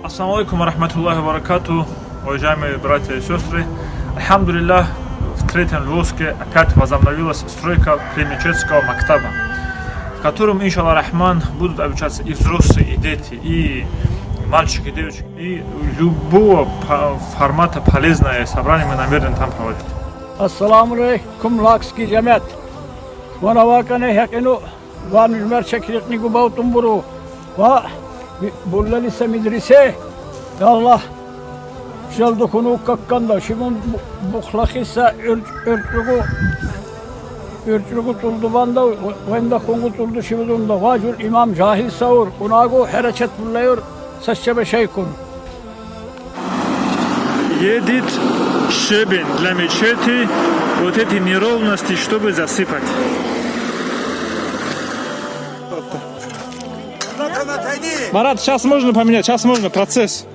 Ассаламу алейкум ва рахматуллахи ва баракату, уважаемые братья и сестры. Альхамдулиллах, в третьем выпуске опять возобновилась стройка Кремлевского мактаба, в котором, иншаллах рахман, будут обучаться и взрослые, и дети, и мальчики, и девочки, и любого формата полезное собрание мы намерены там проводить. Assalamu alaikum lakski cemaat. Wana wakane hakenu van ümer çekirekni gubautum buru. Va bullali semidrise. Allah şaldı konu kakkanda şimon bukhlakisa örtürgü tuldu banda venda kongu tuldu şimudunda vacur imam cahil saur kunago hareket bullayor saçça beşaykun. Едет щебень для мечети, вот эти неровности, чтобы засыпать. Марат, сейчас можно поменять, сейчас можно, процесс.